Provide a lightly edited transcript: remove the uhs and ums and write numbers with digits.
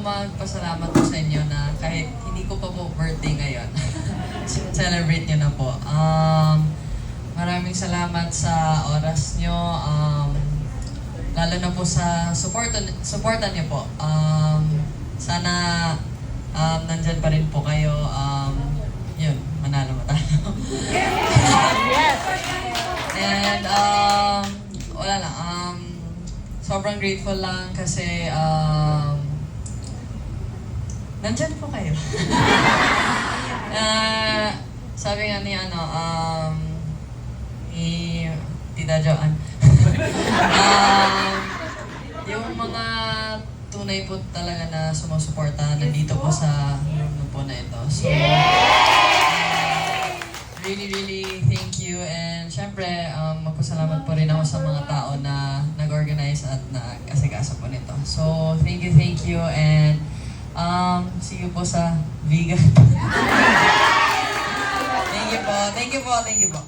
magpasalamat po sa inyo na kahit hindi ko pa po birthday ngayon, celebrate nyo na po. Maraming salamat sa oras nyo, lalo na po sa supportan nyo po. Sana nandyan pa rin po kayo. Yun, manalo matalo. Yes! And wala lang, sobrang grateful lang kasi nandyan po kayo. Sabi nga ni ni Tita Joanne, yung mga tunay po talaga na sumusuporta nandito po sa room na po na ito. So, really thank you, and syempre magpasalamat po rin ako sa mga tao na nag-organize at nag-asikaso po nito. So thank you, and see you po sa vegan. Thank you po.